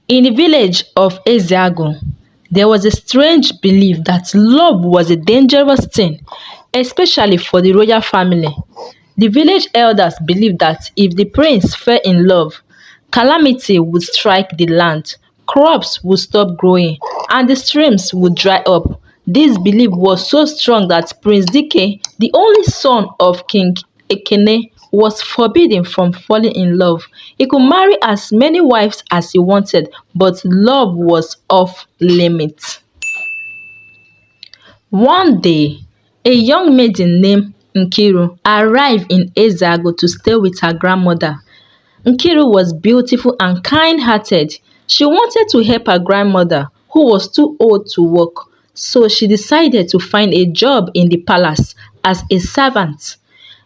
In the village of Ezeagu, there was a strange belief that love was a dangerous thing, especially for the royal family. The village elders believed that if the prince fell in love, calamity would strike the land, crops would stop growing, and the streams would dry up. This belief was so strong that Prince Dike, the only son of King Ekene, was forbidden from falling in love. He could marry as many wives as he wanted, but love was off limits. One day, a young maiden named Nkiru arrived in Ezeagu to stay with her grandmother. Nkiru was beautiful and kind-hearted. She wanted to help her grandmother, who was too old to work, so she decided to find a job in the palace as a servant.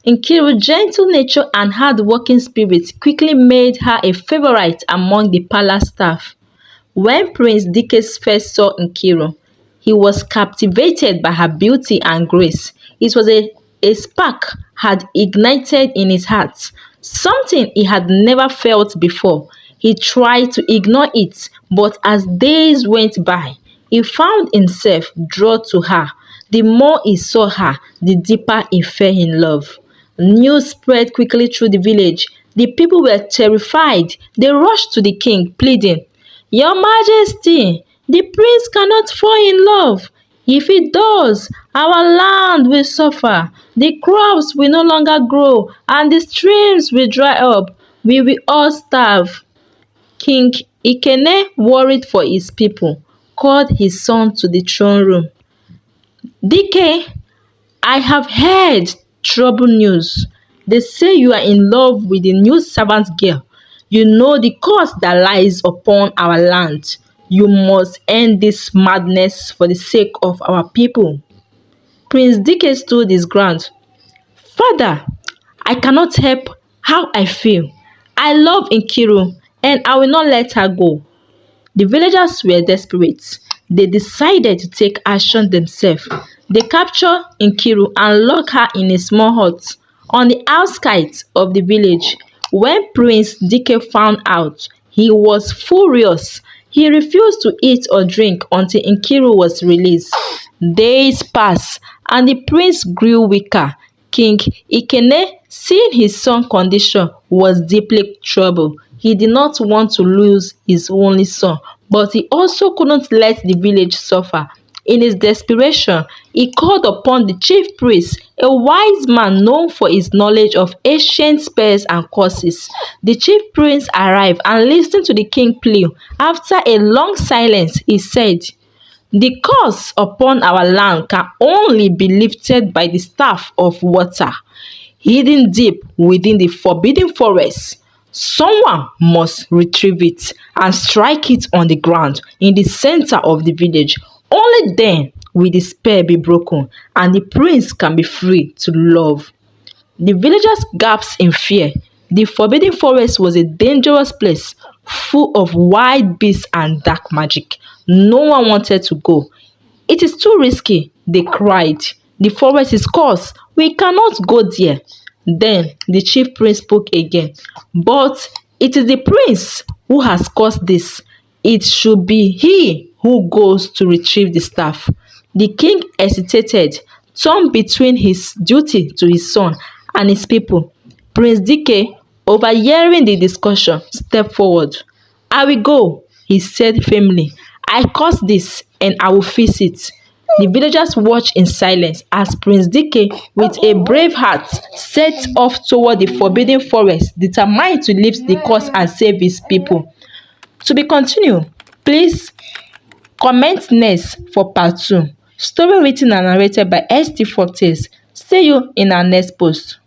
Nkiru's gentle nature and hard-working spirit quickly made her a favorite among the palace staff. When Prince Dike first saw Nkiru, he was captivated by her beauty and grace. It was a spark had ignited in his heart, something he had never felt before. He tried to ignore it, but as days went by, he found himself drawn to her. The more he saw her, the deeper he fell in love. News spread quickly through the village. The people were terrified. They rushed to the king, pleading, "Your Majesty, the prince cannot fall in love. If he does, our land will suffer, the crops will no longer grow, and the streams will dry up. We will all starve." King Ikene, worried for his people, called his son to the throne room. "Dike, I have heard trouble news. They say you are in love with the new servant girl. You know the curse that lies upon our land. You must end this madness for the sake of our people." Prince Dike stood his ground. "Father, I cannot help how I feel. I love Nkiru and I will not let her go." The villagers were desperate. They decided to take action themselves. They captured Nkiru and locked her in a small hut on the outskirts of the village. When Prince Dike found out, he was furious. He refused to eat or drink until Nkiru was released. Days passed and the prince grew weaker. King Ikene, seeing his son's condition, was deeply troubled. He did not want to lose his only son, but he also couldn't let the village suffer. In his desperation, he called upon the chief priest, a wise man known for his knowledge of ancient spells and curses. The chief priest arrived and listened to the king's plea. After a long silence, he said, "The curse upon our land can only be lifted by the staff of water, hidden deep within the forbidden forest. Someone must retrieve it and strike it on the ground in the center of the village. Only then will the spell be broken and the prince can be free to love." The villagers gasped in fear. The forbidden forest was a dangerous place, full of wild beasts and dark magic. No one wanted to go. "It is too risky," they cried. "The forest is cursed. We cannot go there." Then the chief prince spoke again. "But it is the prince who has caused this. It should be he who goes to retrieve the staff." The king hesitated, torn between his duty to his son and his people. Prince Dike, overhearing the discussion, stepped forward. "I will go," he said firmly. "I caused this and I will fix it." The villagers watched in silence as Prince Dike, with a brave heart, set off toward the forbidden forest, determined to lift the curse and save his people. To be continued, please comment next for part 2. Story written and narrated by ST Fortes. See you in our next post.